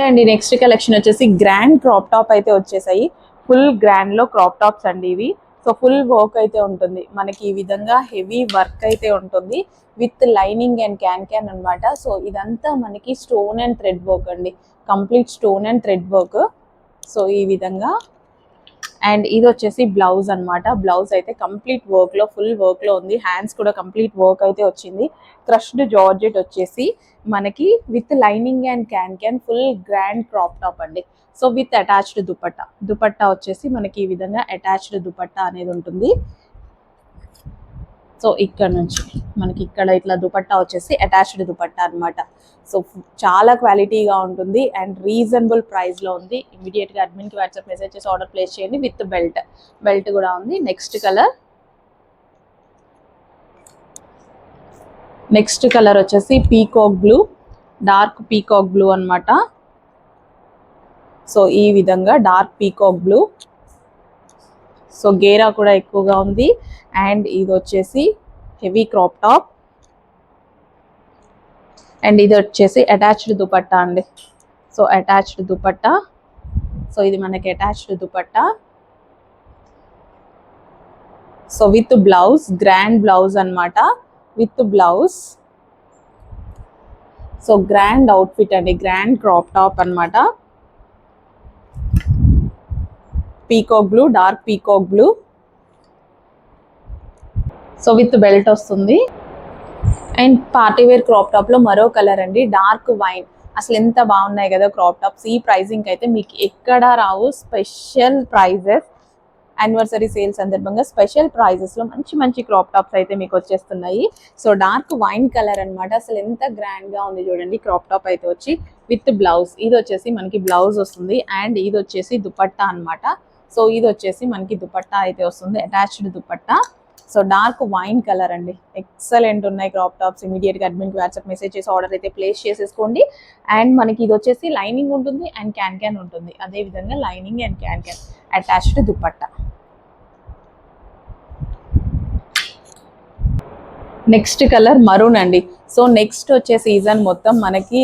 అండి next collection వచ్చేసి grand crop top అయితే వచ్చేసాయి. ఫుల్ గ్రాండ్ లో క్రాప్ టాప్స్ అండి ఇవి. సో ఫుల్ వర్క్ అయితే ఉంటుంది మనకి, ఈ విధంగా హెవీ వర్క్ అయితే ఉంటుంది విత్ లైనింగ్ అండ్ క్యాన్ అనమాట. సో ఇదంతా మనకి స్టోన్ అండ్ థ్రెడ్ వర్క్ అండి, complete stone and thread work. So ఈ విధంగా. అండ్ ఇది వచ్చేసి బ్లౌజ్ అనమాట. బ్లౌజ్ అయితే కంప్లీట్ వర్క్ లో, ఫుల్ వర్క్ లో ఉంది. హ్యాండ్స్ కూడా కంప్లీట్ వర్క్ అయితే వచ్చింది. క్రష్డ్ జార్జెట్ వచ్చేసి మనకి with lining and can full grand crop top అండి. So with attached dupatta. Dupatta వచ్చేసి మనకి ఈ విధంగా అటాచ్డ్ దుపట్టా అనేది ఉంటుంది. సో ఇక్కడ నుంచి మనకి ఇక్కడ ఇట్లా దుపట్టా వచ్చేసి అటాచ్డ్ దుపట్టా అనమాట. సో చాలా క్వాలిటీగా ఉంటుంది అండ్ రీజనబుల్ ప్రైస్ లో ఉంది. ఇమీడియట్ గా అడ్మిన్ కి వాట్సాప్ మెసేజ్ చేసి ఆర్డర్ ప్లేస్ చేయండి. విత్ బెల్ట్, బెల్ట్ కూడా ఉంది. నెక్స్ట్ కలర్ వచ్చేసి peacock blue, dark peacock blue అనమాట. సో ఈ విధంగా డార్క్ పీకాక్ బ్లూ. సో గేరా కూడా ఎక్కువగా ఉంది. అండ్ ఇది వచ్చేసి హెవీ క్రాప్ టాప్. అండ్ ఇది వచ్చేసి అటాచ్డ్ దుపట్టా అండి. So attached dupatta. సో ఇది మనకి attached dupatta. So with blouse, grand blouse అనమాట, with blouse. So grand outfit అండి, గ్రాండ్ క్రాప్ టాప్ అనమాట. Peacock blue, dark peacock blue. So with belt వస్తుంది. అండ్ పార్టీవేర్ క్రాప్ టాప్ లో మరో కలర్ అండి, డార్క్ వైన్. అసలు ఎంత బాగున్నాయి కదా క్రాప్ టాప్స్. ఈ ప్రైజింగ్ అయితే మీకు ఎక్కడా రావు. స్పెషల్ ప్రైజెస్, యానివర్సరీ సేల్ సందర్భంగా స్పెషల్ ప్రైజెస్ లో మంచి మంచి క్రాప్ టాప్స్ అయితే మీకు వచ్చేస్తున్నాయి. సో డార్క్ వైన్ కలర్ అనమాట. అసలు ఎంత గ్రాండ్ గా ఉంది చూడండి. క్రాప్ టాప్ అయితే వచ్చి విత్ బ్లౌజ్. ఇది వచ్చేసి మనకి బ్లౌజ్ వస్తుంది. అండ్ ఇది వచ్చేసి దుపట్టా అనమాట. సో ఇది వచ్చేసి మనకి దుపట్టా అయితే వస్తుంది, attached dupatta. So dark wine colour అండి, ఎక్సలెంట్ ఉన్నాయి క్రాప్ టాప్స్. ఇమీడియట్ గా అడ్మిన్ కి వాట్సాప్ మెసేజ్ చేసి ఆర్డర్ అయితే ప్లేస్ చేసేసుకోండి. అండ్ మనకి ఇది వచ్చేసి లైనింగ్ ఉంటుంది అండ్ క్యాన్ ఉంటుంది. అదే విధంగా lining and can attached dupatta. Next colour maroon అండి. సో నెక్స్ట్ వచ్చే సీజన్ మొత్తం మనకి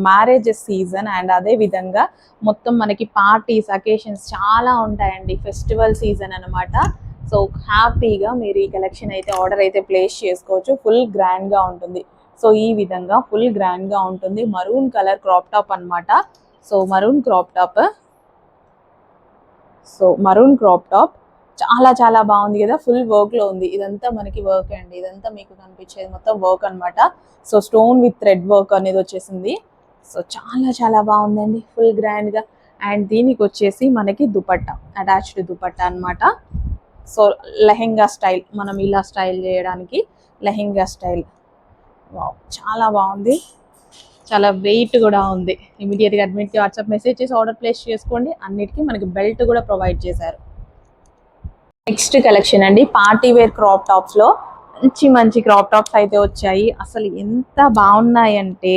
మ్యారేజెస్ సీజన్. అండ్ అదే విధంగా మొత్తం మనకి పార్టీస్, అకేషన్స్ చాలా ఉంటాయండి. ఫెస్టివల్ సీజన్ అనమాట. సో హ్యాపీగా మీరు ఈ కలెక్షన్ అయితే ఆర్డర్ అయితే ప్లేస్ చేసుకోవచ్చు. ఫుల్ గ్రాండ్ గా ఉంటుంది. సో ఈ విధంగా ఫుల్ గ్రాండ్ గా ఉంటుంది. మరూన్ కలర్ క్రాప్ టాప్ అనమాట. So maroon crop top. So maroon crop top చాలా చాలా బాగుంది కదా. ఫుల్ వర్క్ లో ఉంది. ఇదంతా మనకి వర్క్ అండి. ఇదంతా మీకు కనిపించేది మొత్తం వర్క్ అనమాట. So stone with thread work అనేది వచ్చేసింది. సో చాలా చాలా బాగుందండి, ఫుల్ గ్రాండ్ గా. అండ్ దీనికి వచ్చేసి మనకి దుపట్టా, అటాచ్డ్ దుపట్టా అనమాట. సో లెహెంగా స్టైల్, మనం ఇలా స్టైల్ చేయడానికి లెహెంగా స్టైల్. వావ్, చాలా బాగుంది. చాలా వెయిట్ కూడా ఉంది. ఇమీడియట్గా అడ్మిట్కి వాట్సాప్ మెసేజ్ చేసి ఆర్డర్ ప్లేస్ చేసుకోండి. అన్నిటికీ మనకి బెల్ట్ కూడా ప్రొవైడ్ చేశారు. నెక్స్ట్ కలెక్షన్ అండి, పార్టీ వేర్ క్రాప్ టాప్స్ లో మంచి మంచి క్రాప్ టాప్స్ అయితే వచ్చాయి. అసలు ఎంత బాగున్నాయంటే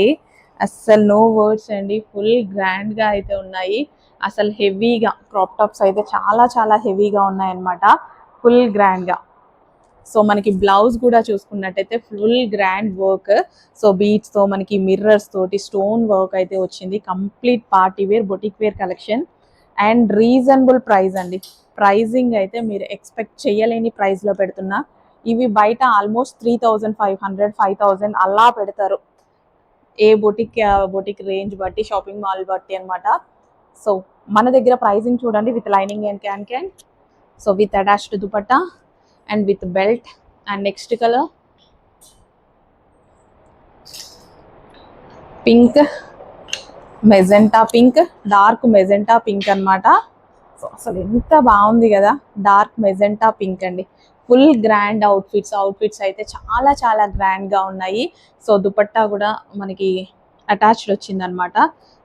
అసలు నో వర్డ్స్ అండి. ఫుల్ గ్రాండ్ గా అయితే ఉన్నాయి. అసలు హెవీగా క్రాప్ టాప్స్ అయితే చాలా చాలా హెవీగా ఉన్నాయన్నమాట, ఫుల్ గ్రాండ్ గా. సో మనకి బ్లౌజ్ కూడా చూసుకున్నట్టయితే full grand work. So beads తో మనకి మిర్రర్స్ తోటి స్టోన్ వర్క్ అయితే వచ్చింది. Complete party wear, boutique wear collection. And reasonable price అండి. ప్రైజింగ్ అయితే మీరు ఎక్స్పెక్ట్ చేయలేని ప్రైస్ లో పెడుతున్నా. ఇవి బయట ఆల్మోస్ట్ 3500, 5000 అలా పెడతారు. ఏ బొటిక్ రేంజ్ బట్టి, షాపింగ్ మాల్ బట్టి అనమాట. సో మన దగ్గర ప్రైజింగ్ చూడండి, with lining and can. So with attached dupatta and with belt. And next colour pink, magenta pink, dark magenta pink అనమాట. సో అసలు ఎంత బాగుంది కదా, డార్క్ మెజెంటా పింక్ అండి. ఫుల్ గ్రాండ్ అవుట్ఫిట్స్ అయితే చాలా చాలా గ్రాండ్ గా ఉన్నాయి. సో దుపట్టా కూడా మనకి అటాచ్డ్ వచ్చింది అనమాట.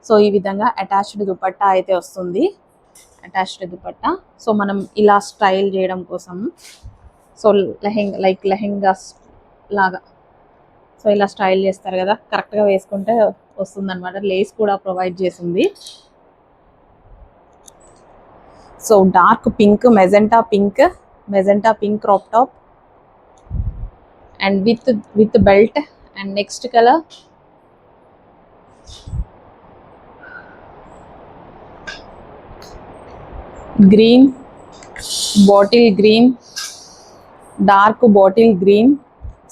సో ఈ విధంగా అటాచ్డ్ దుపట్టా అయితే వస్తుంది, అటాచ్డ్ దుపట్టా. సో మనం ఇలా స్టైల్ చేయడం కోసం, సో లెహెంగా లాగా సో ఇలా స్టైల్ చేస్తారు కదా, కరెక్ట్గా వేసుకుంటే వస్తుంది అనమాట. లేస్ కూడా ప్రొవైడ్ చేసింది. So dark pink, magenta pink crop top and with belt. And next colour green, bottle green, dark bottle green.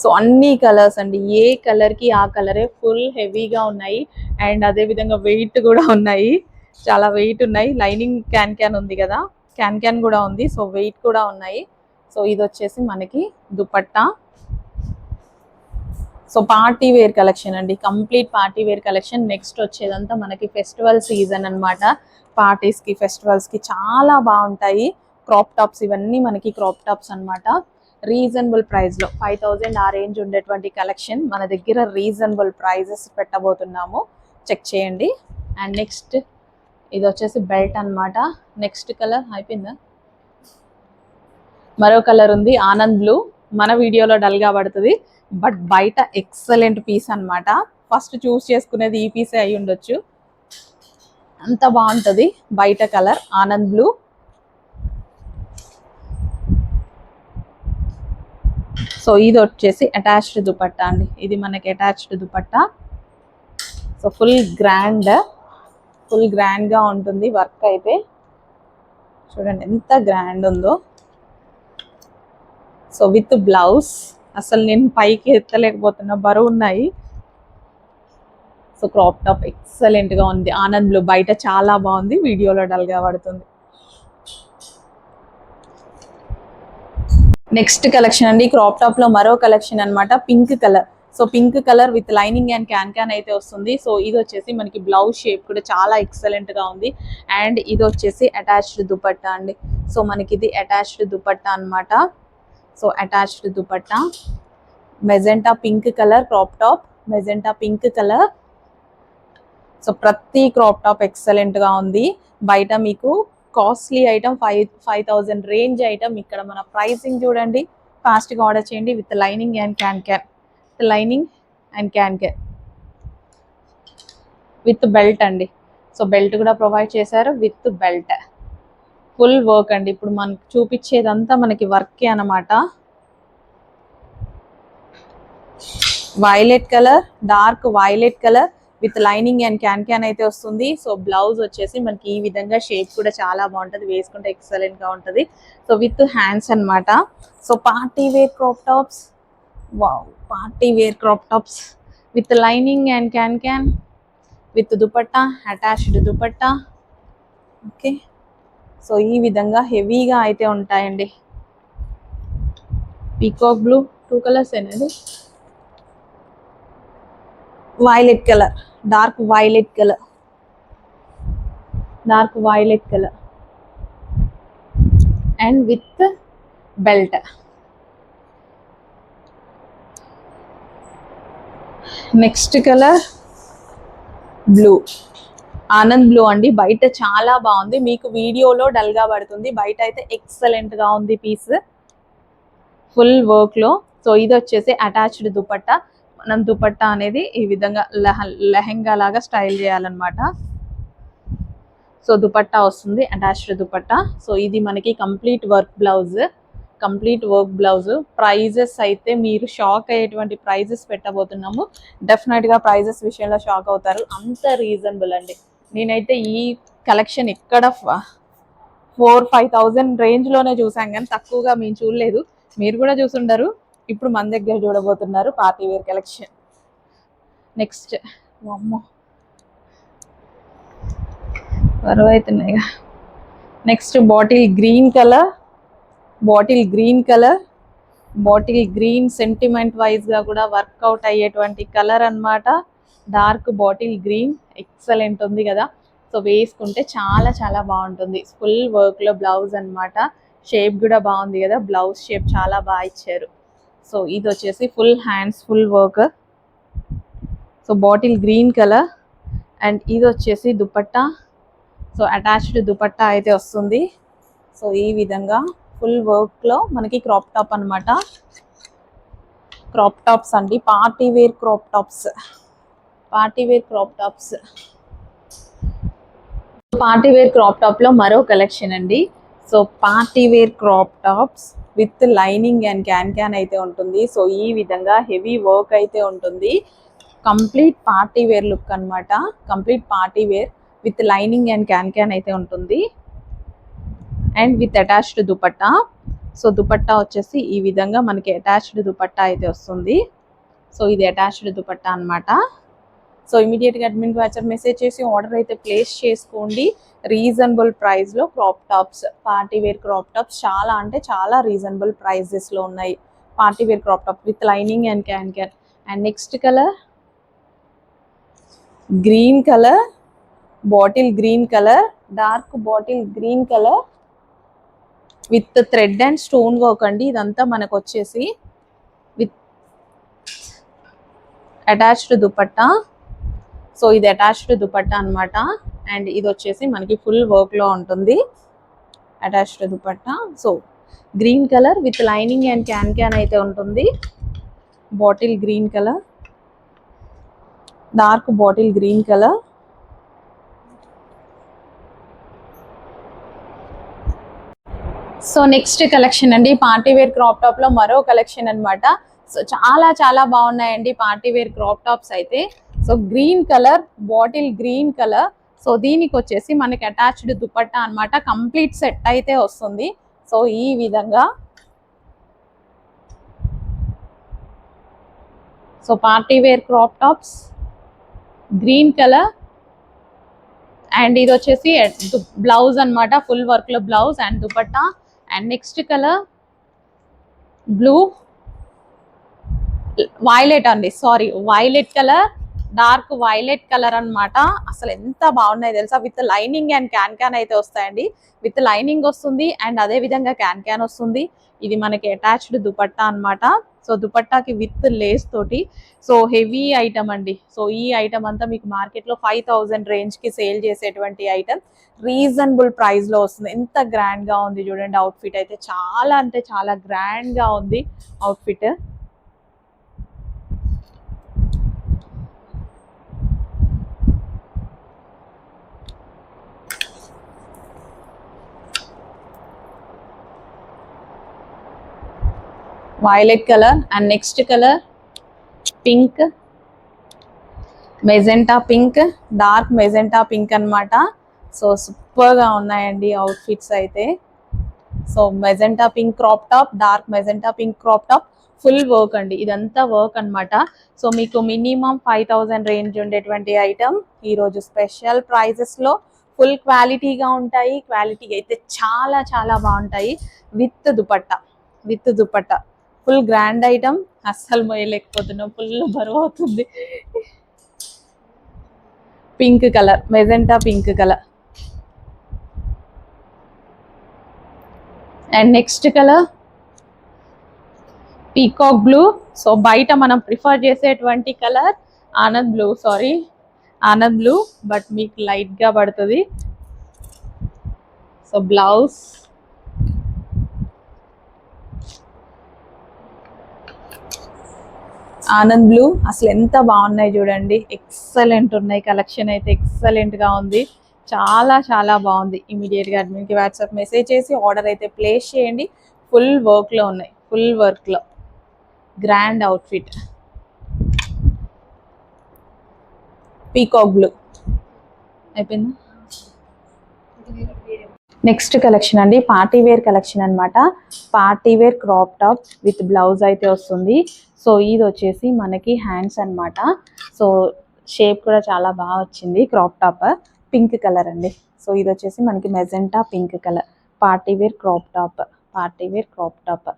So అన్ని కలర్స్ అండి, ఏ కలర్కి ఆ కలరే ఫుల్ హెవీగా ఉన్నాయి. అండ్ అదే విధంగా వెయిట్ కూడా ఉన్నాయి, చాలా వెయిట్ ఉన్నాయి. లైనింగ్ క్యాన్ ఉంది కదా, క్యాన్ కూడా ఉంది. సో వెయిట్ కూడా ఉన్నాయి. సో ఇది వచ్చేసి మనకి dupatta. So party wear collection అండి, complete party wear collection. Next వచ్చేదంతా మనకి ఫెస్టివల్ సీజన్ అనమాట. పార్టీస్కి, ఫెస్టివల్స్కి చాలా బాగుంటాయి క్రాప్ టాప్స్. ఇవన్నీ మనకి క్రాప్ టాప్స్ అనమాట. రీజనబుల్ ప్రైస్లో 5000 ఆ రేంజ్ ఉండేటువంటి కలెక్షన్ మన దగ్గర రీజనబుల్ ప్రైజెస్ పెట్టబోతున్నాము, చెక్ చేయండి. అండ్ నెక్స్ట్ ఇది వచ్చేసి బెల్ట్ అనమాట. నెక్స్ట్ కలర్ అయిపోయిందా, మరో కలర్ ఉంది ఆనంద్ బ్లూ. మన వీడియోలో డల్గా పడుతుంది, బట్ బయట ఎక్సలెంట్ పీస్ అనమాట. ఫస్ట్ చూస్ చేసుకునేది ఈ పీసే అయి ఉండొచ్చు, అంత బాగుంటుంది. బయట కలర్ ఆనంద్ బ్లూ. సో ఇది వచ్చేసి అటాచ్డ్ దుపట్టా అండి, ఇది మనకి అటాచ్డ్ దుపట్టా. సో ఫుల్ గ్రాండ్గా ఉంటుంది. వర్క్ అయితే చూడండి ఎంత గ్రాండ్ ఉందో. సో విత్ బ్లౌజ్, అసలు నేను పైకి ఎత్తలేకపోతున్నా, బరువు ఉన్నాయి. సో క్రాప్ టాప్ ఎక్సలెంట్గా ఉంది ఆనంద్ బ్లూ. బయట చాలా బాగుంది, వీడియోలో డల్గా పడుతుంది. నెక్స్ట్ కలెక్షన్ అండి, క్రాప్ టాప్ లో మరో కలెక్షన్ అనమాట, pink colour. So pink colour with lining and can అయితే వస్తుంది. సో ఇది వచ్చేసి మనకి బ్లౌజ్ షేప్ కూడా చాలా ఎక్సలెంట్ గా ఉంది. అండ్ ఇది వచ్చేసి అటాచ్డ్ దుపట్టా అండి. సో మనకి ఇది అటాచ్డ్ దుపట్టా అనమాట. So attached dupatta, magenta pink colour crop top, magenta pink colour. So ప్రతి క్రాప్ టాప్ ఎక్సలెంట్ గా ఉంది. బయట మీకు కాస్ట్లీ ఐటమ్ 5000 రేంజ్ ఐటమ్, ఇక్కడ మన ప్రైసింగ్ చూడండి. ఫాస్ట్గా ఆర్డర్ చేయండి. With lining and can with belt అండి. సో బెల్ట్ కూడా ప్రొవైడ్ చేశారు విత్ బెల్ట్. ఫుల్ వర్క్ అండి. ఇప్పుడు మనకు చూపించేదంతా మనకి వర్కే అనమాట. Violet colour, dark violet colour with lining and can అయితే వస్తుంది. సో బ్లౌజ్ వచ్చేసి మనకి ఈ విధంగా షేప్ కూడా చాలా బాగుంటుంది, వేసుకుంటే ఎక్సలెంట్ గా ఉంటుంది. సో విత్ హ్యాండ్స్ అనమాట. So party wear crop tops, wow, party wear crop tops with lining and can with dupatta, attached dupatta. Okay, so ఈ విధంగా హెవీగా అయితే ఉంటాయండి. పీకాక్ బ్లూ, 2 కలర్స్ అనేది, violet colour, dark violet colour and with belt. Next colour blue, Anand blue అండి. బయట చాలా బాగుంది, మీకు వీడియోలో డల్ గా పడుతుంది, బయట అయితే ఎక్సలెంట్ గా ఉంది పీస్, ఫుల్ వర్క్ లో. సో ఇది వచ్చేసి అటాచ్డ్ దుపట్టా. మనం దుపట్టా అనేది ఈ విధంగా లెహెంగా లాగా స్టైల్ చేయాలన్నమాట. సో దుపట్టా వస్తుంది, అటాచ్డ్ దుపట్టా. సో ఇది మనకి కంప్లీట్ వర్క్ బ్లౌజ్. ప్రైజెస్ అయితే మీరు షాక్ అయ్యేటువంటి ప్రైజెస్ పెట్టబోతున్నాము. డెఫినెట్ గా ప్రైజెస్ విషయంలో షాక్ అవుతారు, అంత రీజనబుల్ అండి. నేనైతే ఈ కలెక్షన్ ఇక్కడ 4-5,000 రేంజ్ లోనే చూసాం, కానీ తక్కువగా మేము చూడలేదు. మీరు కూడా చూసుండరు, ఇప్పుడు మన దగ్గర చూడబోతున్నారు పార్టీ వేర్ కలెక్షన్. నెక్స్ట్ అమ్మో బరువు అవుతున్నాయిగా. Next bottle green sentiment wise గా కూడా వర్కౌట్ అయ్యేటువంటి కలర్ అన్నమాట. డార్క్ బాటిల్ గ్రీన్ ఎక్సలెంట్ ఉంది కదా. సో వేసుకుంటే చాలా చాలా బాగుంటుంది. ఫుల్ వర్క్ లో బ్లౌజ్ అన్నమాట. షేప్ కూడా బాగుంది కదా, బ్లౌజ్ షేప్ చాలా బాగా ఇచ్చారు. సో ఇది వచ్చేసి full hands, full work. So bottle green colour. And ఇది వచ్చేసి దుపట్టా. సో అటాచ్డ్ దుపట్టా అయితే వస్తుంది. సో ఈ విధంగా ఫుల్ వర్క్ లో మనకి క్రాప్ టాప్ అనమాట. క్రాప్ టాప్స్ అండి, party wear crop tops. Party wear crop top లో మరో కలెక్షన్ అండి. So party wear crop tops with lining and can అయితే ఉంటుంది. సో ఈ విధంగా హెవీ వర్క్ అయితే ఉంటుంది. కంప్లీట్ పార్టీ వేర్ లుక్ అనమాట. Complete party wear with lining and can అయితే ఉంటుంది. And with attached dupatta. So dupatta వచ్చేసి ఈ విధంగా మనకి అటాచ్డ్ దుపట్టా అయితే వస్తుంది. సో ఇది అటాచ్డ్ దుపట్టా అన్నమాట. సో ఇమీడియట్గా అడ్మిన్ వాట్సాప్ మెసేజ్ చేసి ఆర్డర్ అయితే ప్లేస్ చేసుకోండి. రీజనబుల్ ప్రైస్లో crop tops, party wear crop tops చాలా అంటే చాలా రీజనబుల్ ప్రైజెస్లో ఉన్నాయి. Party wear crop top with lining and can. And next colour green colour, bottle green colour, dark bottle green colour with thread and stone work అండి. ఇదంతా మనకు వచ్చేసి with attached dupatta. So ఇది అటాచ్డ్ దుపట్టా అనమాట. అండ్ ఇది వచ్చేసి మనకి ఫుల్ వర్క్లో ఉంటుంది attached dupatta. So green colour with lining and can అయితే ఉంటుంది. Bottle green colour, dark bottle green colour. So next collection అండి పార్టీ వేర్ క్రాప్ టాప్ లో మరో కలెక్షన్ అన్నమాట. సో చాలా చాలా బాగున్నాయండి పార్టీ వేర్ క్రాప్ టాప్స్ అయితే. So green colour, bottle green colour. So దీనికి వచ్చేసి మనకి అటాచ్డ్ దుపట్టా అన్నమాట. కంప్లీట్ సెట్ అయితే వస్తుంది. సో ఈ విధంగా so party wear crop tops green colour. And ఇది వచ్చేసి బ్లౌజ్ అన్నమాట, ఫుల్ వర్క్ లో blouse and dupatta. And next colour blue, violet అండి, sorry violet colour, dark violet colour అన్నమాట. అసలు ఎంత బాగున్నాయి తెలుసా. విత్ లైనింగ్ అండ్ క్యాన్ అయితే వస్తాయండి. విత్ లైనింగ్ వస్తుంది అండ్ అదే విధంగా క్యాన్ వస్తుంది. ఇది మనకి అటాచ్డ్ దుపట్టా అన్నమాట. సో దుపట్టాకి విత్ లేస్ తోటి. సో హెవీ ఐటమ్ అండి. సో ఈ ఐటమ్ అంతా మీకు మార్కెట్లో 5000 రేంజ్ కి సేల్ చేసేటువంటి ఐటమ్ రీజనబుల్ ప్రైస్ లో వస్తుంది. ఎంత గ్రాండ్ గా ఉంది చూడండి. అవుట్ఫిట్ అయితే చాలా అంటే చాలా గ్రాండ్ గా ఉంది outfit. Violet colour and next colour pink, magenta pink, dark magenta pink అన్నమాట. సో సూపర్ గా ఉన్నాయండి అవుట్ఫిట్స్ అయితే. So magenta pink crop top, dark magenta pink crop top, full work అండి. ఇదంతా వర్క్ అన్నమాట. సో మీకు మినిమం 5000 రేంజ్ ఉండేటువంటి item ఈరోజు స్పెషల్ ప్రైజెస్ లో ఫుల్ క్వాలిటీగా ఉంటాయి. క్వాలిటీ అయితే చాలా చాలా బాగుంటాయి. With dupatta, with dupatta full grand item. అస్సలు మోయలేకపోతున్నాం, ఫుల్ బరువు అవుతుంది. Pink colour, magenta pink colour. And next colour peacock blue. So బయట మనం ప్రిఫర్ చేసేటువంటి colour Anand blue, sorry Anand blue, but మీకు లైట్ గా పడుతుంది. So blouse Anand blue. అసలు ఎంత బాగున్నాయి చూడండి. ఎక్సలెంట్ ఉన్నాయి. కలెక్షన్ అయితే ఎక్సలెంట్ గా ఉంది. చాలా చాలా బాగుంది. ఇమీడియట్ గా అడ్మిన్ కి వాట్సాప్ మెసేజ్ చేసి ఆర్డర్ అయితే ప్లేస్ చేయండి. ఫుల్ వర్క్ లో ఉన్నాయి, ఫుల్ వర్క్ లో గ్రాండ్ అవుట్ఫిట్. పీకాక్ బ్లూ అయిపోయిందా. నెక్స్ట్ కలెక్షన్ అండి పార్టీ వేర్ కలెక్షన్ అన్నమాట. Party wear crop top with blouse అయితే వస్తుంది. సో ఇది వచ్చేసి మనకి హ్యాండ్స్ అన్నమాట. సో షేప్ కూడా చాలా బాగా వచ్చింది. క్రాప్ టాప్ పింక్ కలర్ అండి. సో ఇది వచ్చేసి మనకి magenta pink colour. Party wear crop top, party wear crop top.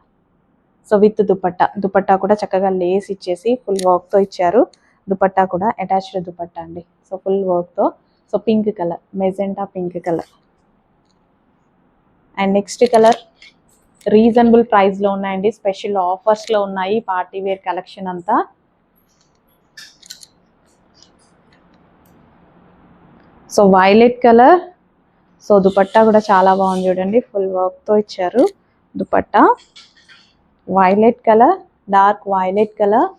So with dupatta, dupatta కూడా చక్కగా లేస్ ఇచ్చేసి ఫుల్ వర్క్ తో ఇచ్చారు. దుపట్టా కూడా అటాచ్డ్ దుపట్టా అండి. సో ఫుల్ వర్క్ తో. So pink colour, magenta pink colour. And next colour reasonable price లో ఉన్నాయండి. స్పెషల్ ఆఫర్స్ లో ఉన్నాయి పార్టీ వేర్ కలెక్షన్ అంతా. So violet colour. So dupatta కూడా చాలా బాగుంది చూడండి. ఫుల్ వర్క్ తో ఇచ్చారు dupatta. Violet colour, dark violet colour.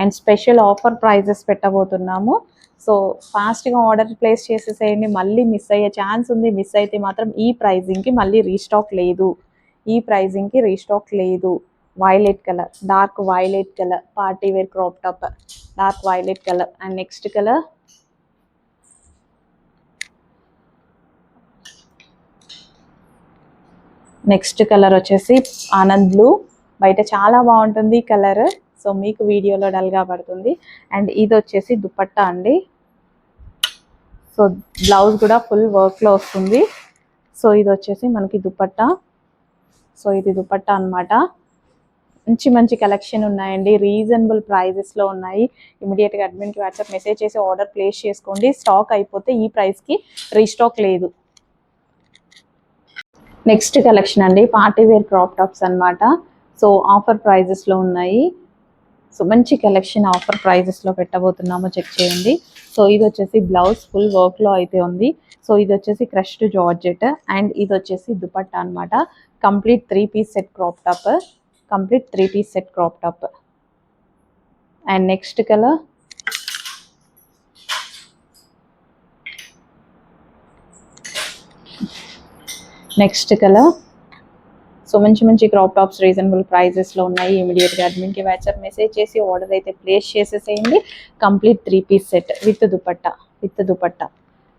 And special offer prices పెట్టబోతున్నాము. సో ఫాస్ట్గా ఆర్డర్ ప్లేస్ చేసేసేయండి. మళ్ళీ మిస్ అయ్యే ఛాన్స్ ఉంది. మిస్ అయితే మాత్రం ఈ ప్రైజింగ్కి మళ్ళీ రీస్టాక్ లేదు. ఈ ప్రైజింగ్కి రీస్టాక్ లేదు. Violet colour, dark violet colour, party wear crop top, dark violet colour. And next colour next colour వచ్చేసి ఆనంద్ బ్లూ. బయట చాలా బాగుంటుంది కలర్, సో మీకు వీడియోలో డల్గా పడుతుంది. అండ్ ఇది వచ్చేసి దుపట్టా అండి. సో బ్లౌజ్ కూడా ఫుల్ వర్క్లో వస్తుంది. సో ఇది వచ్చేసి మనకి దుపట్టా. సో ఇది దుపట్టా అనమాట. మంచి మంచి కలెక్షన్ ఉన్నాయండి, రీజనబుల్ ప్రైజెస్లో ఉన్నాయి. ఇమీడియట్గా అడ్మిన్కి వాట్సాప్ మెసేజ్ చేసి ఆర్డర్ ప్లేస్ చేసుకోండి. స్టాక్ అయిపోతే ఈ ప్రైస్కి రీస్టాక్ లేదు. నెక్స్ట్ కలెక్షన్ అండి, పార్టీ వేర్ క్రాప్ టాప్స్ అనమాట. సో ఆఫర్ ప్రైజెస్లో ఉన్నాయి. సో మంచి కలెక్షన్ ఆఫర్ ప్రైజెస్లో పెట్టబోతున్నామో చెక్ చేయండి. సో ఇది వచ్చేసి బ్లౌజ్ ఫుల్ వర్క్లో అయితే ఉంది. సో ఇది వచ్చేసి క్రష్డ్ జార్జెట్ అండ్ ఇది వచ్చేసి దుపట్టా అనమాట. Complete 3-piece set crop top. Complete 3-piece set crop top. And next colour so మంచి మంచి క్రాప్ టాప్స్ రీజనబుల్ ప్రైజెస్లో ఉన్నాయి. ఇమీడియట్గా అడ్మిన్కి వాట్సాప్ మెసేజ్ చేసి ఆర్డర్ అయితే ప్లేస్ చేసేసేయండి. Complete 3-piece set with dupatta.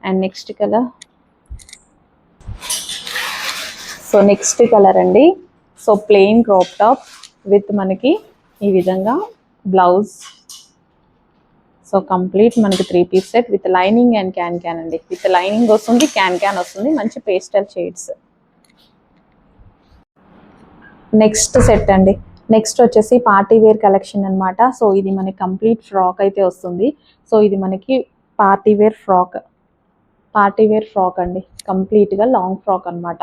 And next colour next colour అండి. So plain crop top with మనకి ఈ విధంగా బ్లౌజ్. సో కంప్లీట్ మనకి 3-piece set with lining and can అండి. విత్ లైనింగ్ వస్తుంది, క్యాన్ వస్తుంది. మంచి పేస్టల్ షేడ్స్. నెక్స్ట్ సెట్ అండి. నెక్స్ట్ వచ్చేసి పార్టీ వేర్ కలెక్షన్ అనమాట. సో ఇది మనకి కంప్లీట్ ఫ్రాక్ అయితే వస్తుంది. సో ఇది మనకి పార్టీ వేర్ ఫ్రాక్ అండి. కంప్లీట్గా లాంగ్ ఫ్రాక్ అనమాట.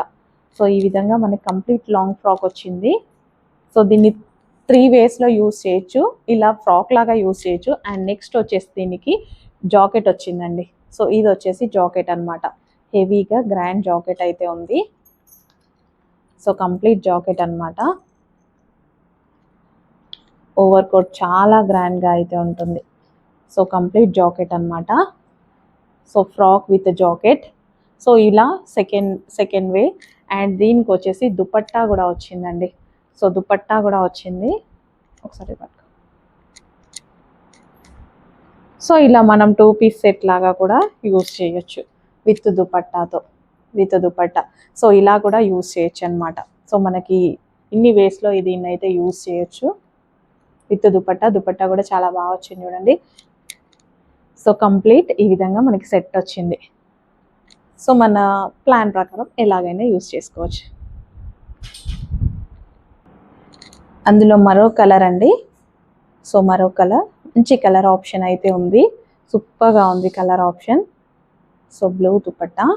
సో ఈ విధంగా మనకి కంప్లీట్ లాంగ్ ఫ్రాక్ వచ్చింది. సో దీన్ని 3 waysలో యూజ్ చేయొచ్చు. ఇలా ఫ్రాక్ లాగా యూజ్ చేయొచ్చు. అండ్ నెక్స్ట్ వచ్చేసి దీనికి జాకెట్ వచ్చిందండి. సో ఇది వచ్చేసి జాకెట్ అనమాట. హెవీగా గ్రాండ్ జాకెట్ అయితే ఉంది. సో కంప్లీట్ జాకెట్ అనమాట. ఓవర్ కోట్ చాలా గ్రాండ్గా అయితే ఉంటుంది. సో కంప్లీట్ జాకెట్ అనమాట. So frock with jacket. So ఇలా సెకండ్ వే. అండ్ దీనికి వచ్చేసి దుపట్టా కూడా వచ్చిందండి. సో దుపట్టా కూడా వచ్చింది. ఒకసారి పట్టుకో. సో ఇలా మనం 2-piece సెట్ లాగా కూడా యూజ్ చేయొచ్చు విత్ దుపట్టా. సో ఇలా కూడా యూజ్ చేయొచ్చు అనమాట. సో మనకి ఇన్ని వేస్లో దీన్ని అయితే యూజ్ చేయొచ్చు విత్ దుపట్టా కూడా చాలా బాగా వచ్చింది చూడండి. సో కంప్లీట్ ఈ విధంగా మనకి సెట్ వచ్చింది. సో మన ప్లాన్ ప్రకారం ఎలాగైనా యూజ్ చేసుకోవచ్చు. అందులో మరో కలర్ అండి. సో మరో కలర్, మంచి కలర్ ఆప్షన్ అయితే ఉంది. సూపర్గా ఉంది colour option. So blue dupatta.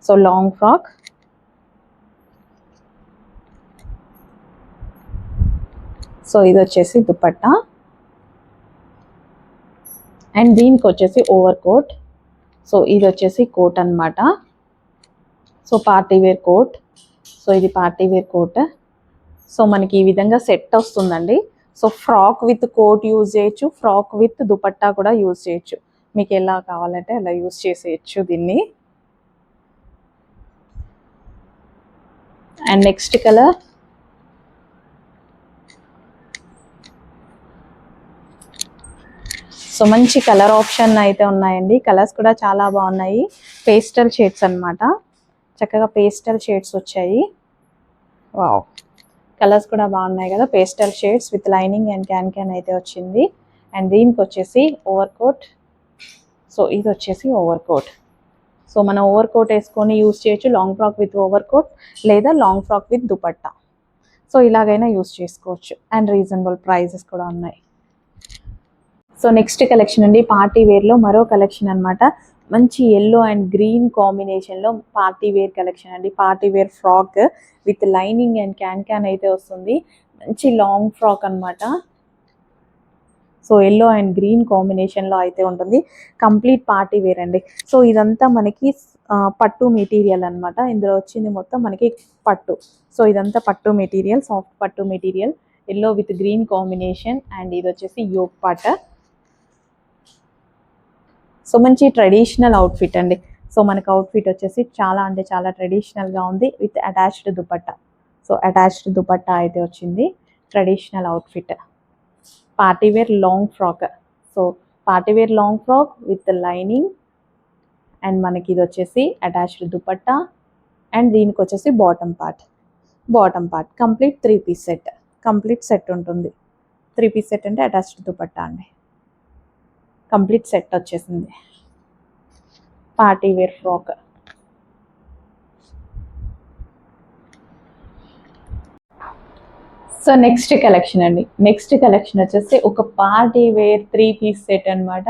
So long frock. So ఇది వచ్చేసి దుపట్టా అండ్ దీనికి వచ్చేసి ఓవర్ కోట్. సో ఇది వచ్చేసి కోట్ అనమాట. So party wear coat. So ఇది పార్టీ వేర్ కోట్. సో మనకి ఈ విధంగా సెట్ వస్తుందండి. So frock with coat use చేయొచ్చు, ఫ్రాక్ విత్ దుపట్టా కూడా యూజ్ చేయొచ్చు. మీకు ఎలా కావాలంటే అలా యూజ్ చేసేయచ్చు దీన్ని. అండ్ నెక్స్ట్ కలర్ సో మంచి కలర్ ఆప్షన్ అయితే ఉన్నాయండి. కలర్స్ కూడా చాలా బాగున్నాయి. పేస్టల్ షేడ్స్ అనమాట. చక్కగా పేస్టల్ షేడ్స్ వచ్చాయి. వావ్, కలర్స్ కూడా బాగున్నాయి కదా. Pastel shades with lining and can అయితే వచ్చింది. అండ్ దీనికి వచ్చేసి ఓవర్ కోట్. సో ఇది వచ్చేసి ఓవర్ కోట్. సో మనం ఓవర్ కోట్ వేసుకొని యూజ్ చేయొచ్చు. Long frock with over coat లేదా long frock with dupatta. So ఇలాగైనా యూజ్ చేసుకోవచ్చు. అండ్ రీజనబుల్ ప్రైజెస్ కూడా ఉన్నాయి. సో నెక్స్ట్ కలెక్షన్ అండి, పార్టీ వేర్లో మరో కలెక్షన్ అనమాట. మంచి ఎల్లో అండ్ గ్రీన్ కాంబినేషన్లో పార్టీ వేర్ కలెక్షన్ అండి. Party wear frock with lining and can అయితే వస్తుంది. మంచి లాంగ్ ఫ్రాక్ అనమాట. సో ఎల్లో అండ్ గ్రీన్ కాంబినేషన్లో అయితే ఉంటుంది. కంప్లీట్ పార్టీ వేర్ అండి. సో ఇదంతా మనకి పట్టు మెటీరియల్ అనమాట. ఇందులో వచ్చింది మొత్తం మనకి పట్టు. సో ఇదంతా పట్టు మెటీరియల్, సాఫ్ట్ పట్టు material. Yellow with green combination. And ఇది వచ్చేసి యోగ్ పార్ట్. సో మంచి ట్రెడిషనల్ అవుట్ఫిట్ అండి. సో మనకు అవుట్ఫిట్ వచ్చేసి చాలా అంటే చాలా ట్రెడిషనల్గా ఉంది with attached dupatta. So attached dupatta అయితే వచ్చింది. Traditional outfit. Party wear long frock. So party wear long frock with lining and మనకి ఇది వచ్చేసి అటాచ్డ్ దుపట్టా అండ్ దీనికి వచ్చేసి bottom part. Bottom part complete 3 piece set, complete set ఉంటుంది. 3 పీస్ సెట్ అంటే attached dupatta అండి. కంప్లీట్ సెట్ వచ్చేసింది. Party wear frock. So next collection అండి. నెక్స్ట్ కలెక్షన్ వచ్చేసి ఒక పార్టీ వేర్ 3 పీస్ సెట్ అనమాట.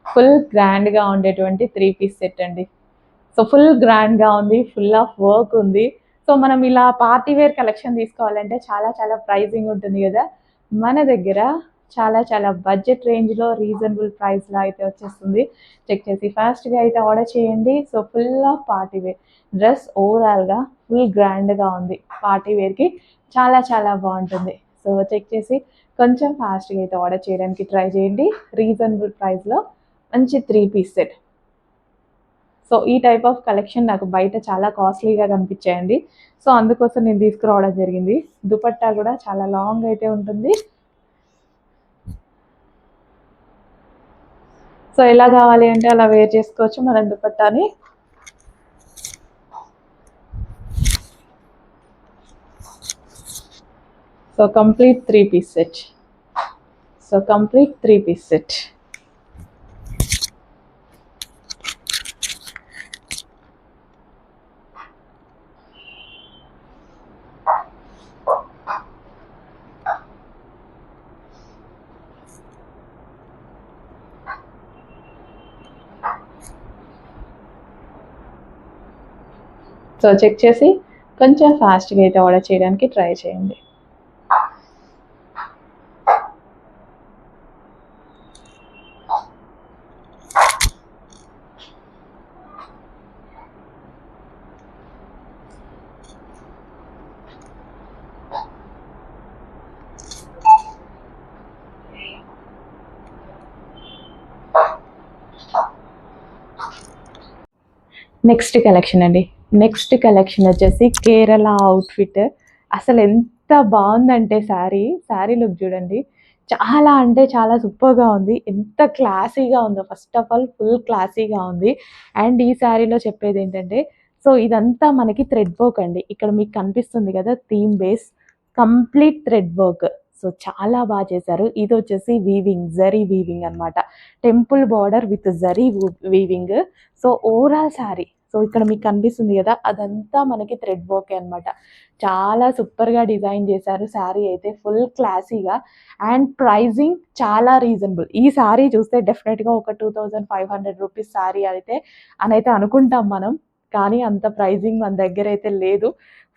ఫుల్ గ్రాండ్గా ఉండేటువంటి 3 పీస్ సెట్ అండి. సో ఫుల్ గ్రాండ్గా ఉంది, ఫుల్ ఆఫ్ వర్క్ ఉంది. సో మనం ఇలా పార్టీ వేర్ కలెక్షన్ తీసుకోవాలంటే చాలా చాలా ప్రైజింగ్ ఉంటుంది కదా. మన దగ్గర చాలా చాలా బడ్జెట్ రేంజ్లో రీజనబుల్ ప్రైస్లో అయితే వచ్చేస్తుంది. చెక్ చేసి ఫాస్ట్గా అయితే ఆర్డర్ చేయండి. So full of party wear dress ఓవరాల్గా ఫుల్ గ్రాండ్గా ఉంది. పార్టీ వేర్కి చాలా చాలా బాగుంటుంది. సో చెక్ చేసి కొంచెం ఫాస్ట్గా అయితే ఆర్డర్ చేయడానికి ట్రై చేయండి. రీజనబుల్ ప్రైస్లో మంచి 3 పీస్ సెట్. సో ఈ టైప్ ఆఫ్ కలెక్షన్ నాకు బయట చాలా కాస్ట్లీగా కనిపించాయండి. సో అందుకోసం నేను తీసుకురావడం జరిగింది. దుపట్టా కూడా చాలా లాంగ్ అయితే ఉంటుంది. సో ఎలా కావాలి అంటే అలా వేర్ చేసుకోవచ్చు మనం దుపట్టాని. So complete 3 piece set. So complete 3 piece set. So check చేసి కొంచెం ఫాస్ట్గా అయితే ఆర్డర్ చేయడానికి ట్రై చేయండి. నెక్స్ట్ కలెక్షన్ అండి. నెక్స్ట్ కలెక్షన్ వచ్చేసి కేరళ అవుట్ఫిట్. అసలు ఎంత బాగుందంటే శారీ లుక్ చూడండి. చాలా అంటే చాలా సూపర్గా ఉంది. ఎంత క్లాసీగా ఉందో, ఫస్ట్ ఆఫ్ ఆల్ ఫుల్ క్లాసీగా ఉంది. అండ్ ఈ శారీలో చెప్పేది ఏంటంటే, సో ఇదంతా మనకి థ్రెడ్ వర్క్ అండి. ఇక్కడ మీకు కనిపిస్తుంది కదా theme base, complete thread work. So చాలా బాగా చేశారు. ఇది వచ్చేసి వీవింగ్, జరీ వీవింగ్ అనమాట. Temple border with zari weaving. So overall sari, so ఇక్కడ మీకు కనిపిస్తుంది కదా అదంతా మనకి థ్రెడ్ వర్క్ అనమాట. చాలా సూపర్గా డిజైన్ చేశారు. శారీ అయితే ఫుల్ క్లాసీగా అండ్ ప్రైజింగ్ చాలా రీజనబుల్. ఈ శారీ చూస్తే డెఫినెట్గా ఒక 2500 రూపీస్ శారీ అయితే అనుకుంటాం మనం, కానీ అంత ప్రైజింగ్ మన దగ్గర అయితే లేదు.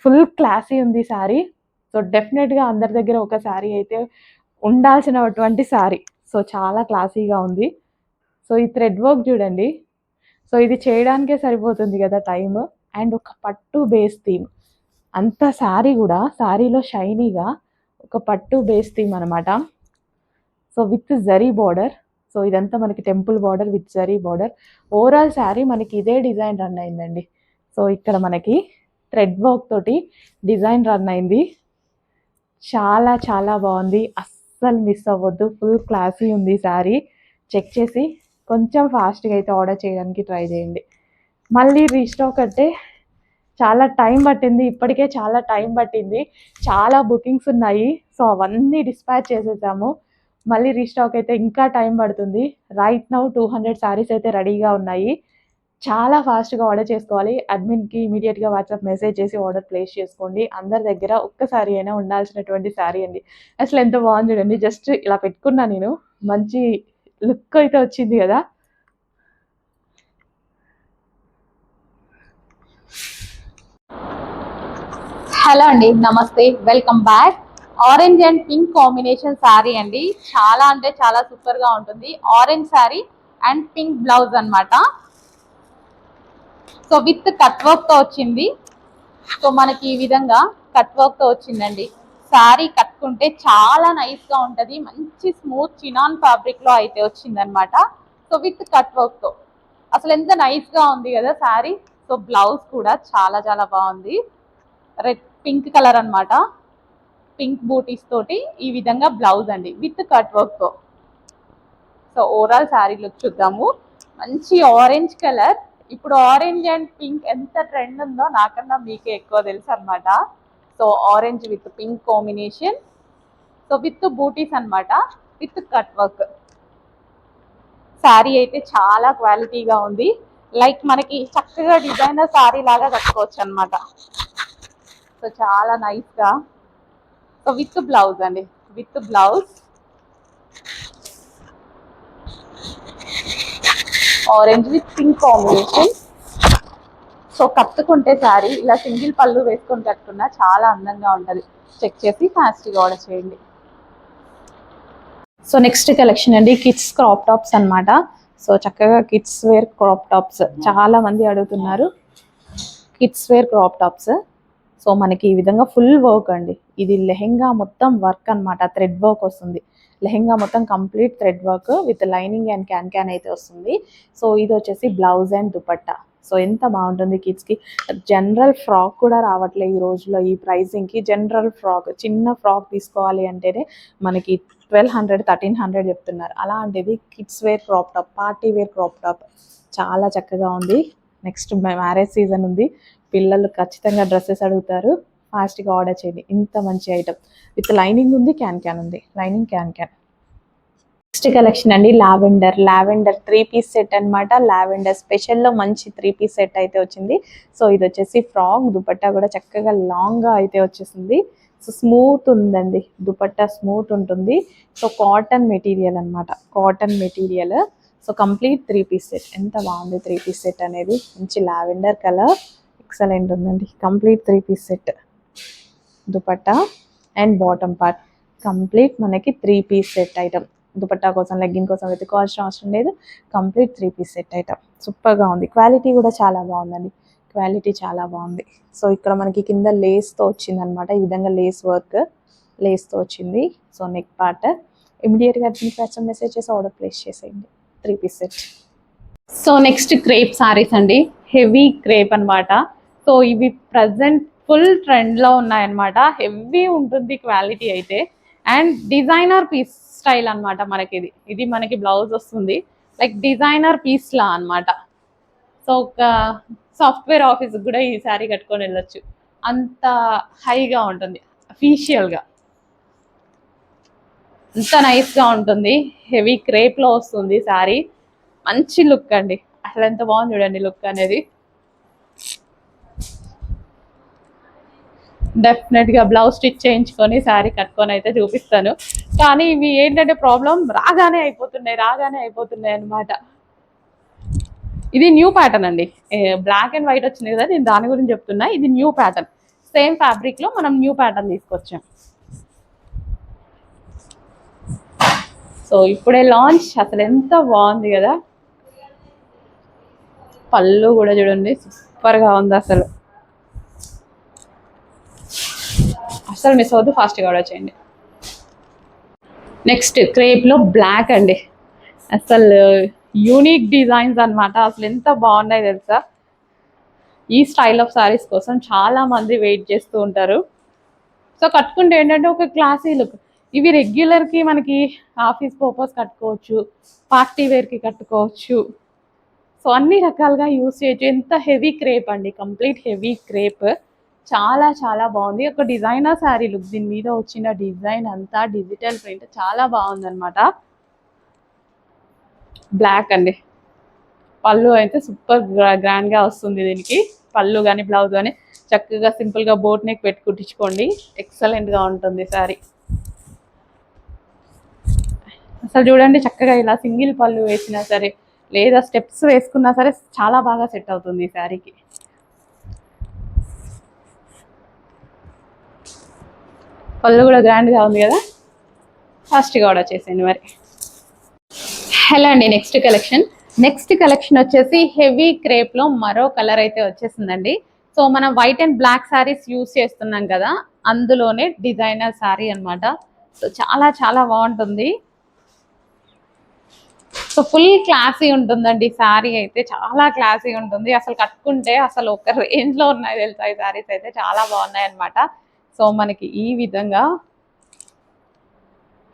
ఫుల్ క్లాసీ ఉంది శారీ. సో డెఫినెట్గా అందరి దగ్గర ఒక శారీ అయితే ఉండాల్సినటువంటి శారీ. సో చాలా క్లాసీగా ఉంది. సో ఈ థ్రెడ్ వర్క్ చూడండి. సో ఇది చేయడానికే సరిపోతుంది కదా టైం. అండ్ ఒక పట్టు బేస్ థీమ్, అంత శారీ కూడా శారీలో షైనీగా ఒక పట్టు బేస్ థీమ్ అనమాట. So with zari border. So ఇదంతా మనకి temple border with zari border. Overall sari మనకి ఇదే డిజైన్ రన్ అయిందండి. సో ఇక్కడ మనకి థ్రెడ్ వర్క్ తోటి డిజైన్ రన్ అయింది. చాలా చాలా బాగుంది. అస్సలు మిస్ అవ్వద్దు. ఫుల్ క్లాసీ ఉంది శారీ. చెక్ చేసి కొంచెం ఫాస్ట్గా అయితే ఆర్డర్ చేయడానికి ట్రై చేయండి. మళ్ళీ రీస్టాక్ అంటే చాలా టైం పట్టింది. ఇప్పటికే చాలా టైం పట్టింది. చాలా బుకింగ్స్ ఉన్నాయి. సో అవన్నీ డిస్పాచ్ చేసేసాము. మళ్ళీ రీస్టాక్ అయితే ఇంకా టైం పడుతుంది. రైట్ నౌ 200 శారీస్ అయితే రెడీగా ఉన్నాయి. చాలా ఫాస్ట్గా ఆర్డర్ చేసుకోవాలి. అడ్మిన్కి ఇమీడియట్గా వాట్సాప్ మెసేజ్ చేసి ఆర్డర్ ప్లేస్ చేసుకోండి. అందరి దగ్గర ఒక్కసారి అయినా ఉండాల్సినటువంటి శారీ అండి. అసలు ఎంత బాగుంది చూడండి. జస్ట్ ఇలా పెట్టుకున్నా నేను, మంచి లుక్ అయితే వచ్చింది కదా. హలో అండి, నమస్తే, welcome back. Orange and pink combination sari అండి. చాలా అంటే చాలా సూపర్గా ఉంటుంది. Orange sari and pink blouse అనమాట. సో విత్ కట్ వర్క్తో వచ్చింది. సో మనకి ఈ విధంగా కట్ వర్క్తో వచ్చిందండి. శారీ కట్టుకుంటే చాలా నైస్గా ఉంటుంది. మంచి స్మూత్ చినాన్ ఫ్యాబ్రిక్లో అయితే వచ్చిందనమాట. సో విత్ కట్ వర్క్తో అసలు ఎంత నైస్గా ఉంది కదా శారీ. సో బ్లౌజ్ కూడా చాలా చాలా బాగుంది. రెడ్ పింక్ కలర్ అనమాట. పింక్ బూటీస్ తోటి ఈ విధంగా బ్లౌజ్ అండి విత్ కట్ వర్క్తో. సో ఓవరాల్ శారీ లుక్ చూద్దాము. మంచి ఆరెంజ్ కలర్. ఇప్పుడు ఆరెంజ్ అండ్ పింక్ ఎంత ట్రెండ్ ఉందో నాకన్నా మీకే ఎక్కువ తెలుసు అనమాట. So so orange with pink combination, so with booties అన్నమాట, విత్ కట్ వర్క్. శారీ అయితే చాలా క్వాలిటీగా ఉంది. లైక్ మనకి చక్కగా డిజైనర్ శారీ లాగా కట్టుకోవచ్చు అనమాట. సో చాలా నైస్ గా. సో విత్ బ్లౌజ్ అండి, with blouse orange with pink combination. So కట్టుకుంటే శారీ ఇలా సింగిల్ పళ్ళు వేసుకొని కట్టుకున్నా చాలా అందంగా ఉంటుంది. చెక్ చేసి ఫాస్ట్గా ఆర్డర్ చేయండి. సో నెక్స్ట్ కలెక్షన్ అండి కిడ్స్ క్రాప్ టాప్స్ అన్నమాట. సో చక్కగా కిడ్స్ వేర్ క్రాప్ టాప్స్ చాలా మంది అడుగుతున్నారు. Kids wear crop tops. So మనకి ఈ విధంగా ఫుల్ వర్క్ అండి. ఇది లెహెంగా మొత్తం వర్క్ అన్నమాట, థ్రెడ్ వర్క్ వస్తుంది. లెహెంగా మొత్తం complete thread work with lining and can అయితే వస్తుంది. సో ఇది వచ్చేసి బ్లౌజ్ అండ్ దుపట్టా. సో ఎంత బాగుంటుంది కిడ్స్కి. జనరల్ ఫ్రాక్ కూడా రావట్లేదు ఈ రోజులో ఈ ప్రైసింగ్కి. జనరల్ ఫ్రాక్, చిన్న ఫ్రాక్ తీసుకోవాలి అంటేనే మనకి 1200 1300 చెప్తున్నారు. అలాంటిది kids wear crop top, party wear crop top చాలా చక్కగా ఉంది. నెక్స్ట్ మ్యారేజ్ సీజన్ ఉంది, పిల్లలు ఖచ్చితంగా డ్రెస్సెస్ అడుగుతారు. ఫాస్ట్గా ఆర్డర్ చేయండి. ఇంత మంచి ఐటమ్ విత్ లైనింగ్ ఉంది, క్యాన్ ఉంది, లైనింగ్ క్యాన్. నెక్స్ట్ కలెక్షన్ అండి లావెండర్ 3 పీస్ సెట్ అనమాట. లావెండర్ స్పెషల్లో మంచి 3 పీస్ సెట్ అయితే వచ్చింది. సో ఇది వచ్చేసి ఫ్రాక్, దుపట్టా కూడా చక్కగా లాంగ్గా అయితే వచ్చేసింది. సో స్మూత్ ఉందండి, దుపట్టా స్మూత్ ఉంటుంది. సో కాటన్ మెటీరియల్ అనమాట, cotton material. So complete 3 piece set. ఎంత బాగుంది 3 పీస్ సెట్ అనేది. మంచి లావెండర్ కలర్, ఎక్సలెంట్ ఉందండి. Complete 3 piece set, dupatta and bottom part complete మనకి 3 పీస్ సెట్ ఐటమ్. దుపట్టా కోసం, లెగ్గిన్ కోసం వెతుకోవాల్సిన అవసరం లేదు. Complete 3 piece set item. సూపర్గా ఉంది. క్వాలిటీ కూడా చాలా బాగుందండి, క్వాలిటీ చాలా బాగుంది. సో ఇక్కడ మనకి కింద లేస్తో వచ్చింది అనమాట. ఈ విధంగా లేస్ వర్క్, లేస్తో వచ్చింది. So neck part. ఇమీడియట్గా దీనికి మెసేజ్ చేసి ఆర్డర్ ప్లేస్ చేసేయండి. 3 piece set. So next crepe saris అండి, హెవీ క్రేప్ అనమాట. సో ఇవి ప్రజెంట్ ఫుల్ ట్రెండ్లో ఉన్నాయన్నమాట. హెవీ ఉంటుంది క్వాలిటీ అయితే, అండ్ డిజైనర్ పీస్ స్టైల్ అనమాట. మనకి ఇది మనకి బ్లౌజ్ వస్తుంది, లైక్ డిజైనర్ పీస్లా అనమాట. సో ఒక సాఫ్ట్వేర్ ఆఫీస్కి కూడా ఈ శారీ కట్టుకొని వెళ్ళొచ్చు, అంత హైగా ఉంటుంది, అఫీషియల్గా అంత నైస్గా ఉంటుంది. హెవీ క్రేప్లో వస్తుంది శారీ. మంచి లుక్ అండి, అసలు ఎంత బాగుంది చూడండి లుక్ అనేది. డెఫినెట్గా బ్లౌజ్ స్టిచ్ చేయించుకొని శారీ కట్టుకొని అయితే చూపిస్తాను. కానీ ఇవి ఏంటంటే ప్రాబ్లం, రాగానే అయిపోతున్నాయి అనమాట. ఇది న్యూ ప్యాటర్న్ అండి, బ్లాక్ అండ్ వైట్ వచ్చింది కదా, నేను దాని గురించి చెప్తున్నా. ఇది న్యూ ప్యాటర్న్, సేమ్ ఫ్యాబ్రిక్లో మనం న్యూ ప్యాటర్న్ తీసుకొచ్చాం. సో ఇప్పుడే లాంచ్, అసలు ఎంత బాగుంది కదా. పళ్ళు కూడా చూడండి, సూపర్గా ఉంది అసలు. అసలు మిస్ అవ్వద్దు, ఫాస్ట్గా ఆర్డర్ చేయండి. నెక్స్ట్ క్రేప్లో బ్లాక్ అండి, అసలు యూనిక్ డిజైన్స్ అనమాట. అసలు ఎంత బాగున్నాయి తెలుసా. ఈ స్టైల్ ఆఫ్ శారీస్ కోసం చాలా మంది వెయిట్ చేస్తూ ఉంటారు. సో కట్టుకుంటే ఏంటంటే ఒక క్లాసీ లుక్. ఇవి రెగ్యులర్కి మనకి ఆఫీస్ పర్పస్ కట్టుకోవచ్చు, పార్టీ వేర్కి కట్టుకోవచ్చు. సో అన్ని రకాలుగా యూస్ చేయొచ్చు. ఎంత హెవీ క్రేప్ అండి, కంప్లీట్ హెవీ క్రేప్. చాలా చాలా బాగుంది. ఒక డిజైనర్ శారీ లుక్. దీని మీద వచ్చిన డిజైన్ అంతా డిజిటల్ ప్రింట్, చాలా బాగుంది అనమాట. బ్లాక్ అండి, పళ్ళు అయితే సూపర్ గ్రాండ్గా వస్తుంది దీనికి. పళ్ళు కానీ బ్లౌజ్ కానీ చక్కగా సింపుల్గా బోట్ నెక్ పెట్టి కుట్టించుకోండి, ఎక్సలెంట్గా ఉంటుంది శారీ. అసలు చూడండి, చక్కగా ఇలా సింగిల్ పళ్ళు వేసినా సరే, లేదా స్టెప్స్ వేసుకున్నా సరే చాలా బాగా సెట్ అవుతుంది ఈ శారీకి. పళ్ళు కూడా గ్రాండ్గా ఉంది కదా, ఫాస్ట్గా ఆర్డర్ చేసేయండి మరి. హలో అండి, నెక్స్ట్ కలెక్షన్ వచ్చేసి హెవీ క్రేప్లో మరో కలర్ అయితే వచ్చేసిందండి. సో మనం white and black saris use చేస్తున్నాం కదా, అందులోనే డిజైనర్ శారీ అనమాట. సో చాలా చాలా బాగుంటుంది. సో ఫుల్ క్లాసీ ఉంటుందండి శారీ అయితే, చాలా క్లాసీ ఉంటుంది. అసలు కట్టుకుంటే అసలు ఒక రేంజ్లో ఉన్నాయి తెలుసా ఈ శారీస్ అయితే, చాలా బాగున్నాయి అనమాట. సో మనకి ఈ విధంగా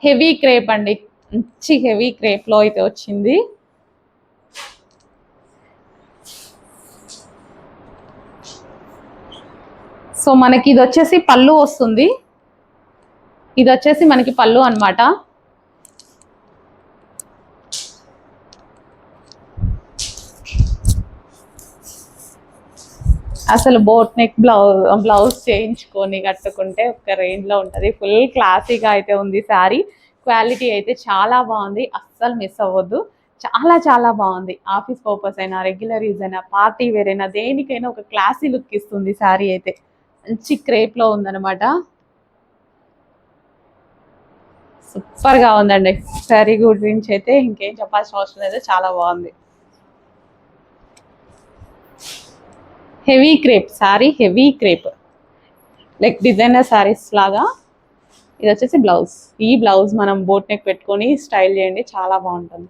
హెవీ క్రేప్ అండి, మంచి హెవీ క్రేప్లో అయితే వచ్చింది. సో మనకి ఇది వచ్చేసి పళ్ళు వస్తుంది. ఇది వచ్చేసి మనకి పళ్ళు అన్నమాట. అసలు బోట్ నెక్ బ్లౌజ్ చేయించుకొని కట్టుకుంటే ఒక రేంజ్ లో ఉంటది. ఫుల్ క్లాసీగా అయితే ఉంది శారీ. క్వాలిటీ అయితే చాలా బాగుంది, అస్సలు మిస్ అవ్వద్దు. చాలా చాలా బాగుంది. ఆఫీస్ పర్పస్ అయినా, రెగ్యులర్ యూజ్ అయినా, పార్టీ వేర్ అయినా, దేనికైనా ఒక క్లాసీ లుక్ ఇస్తుంది శారీ అయితే. మంచి క్రేప్ లో ఉందన్నమాట. సూపర్ గా ఉందండి శారీ గురించి అయితే ఇంకేం చెప్పాల్సిన అవసరం లేదు, చాలా బాగుంది. Heavy crepe sari, heavy crepe like designer saris లాగా. ఇది వచ్చేసి బ్లౌజ్. ఈ బ్లౌజ్ మనం బోట్ నెక్ పెట్టుకొని స్టైల్ చేయండి, చాలా బాగుంటుంది.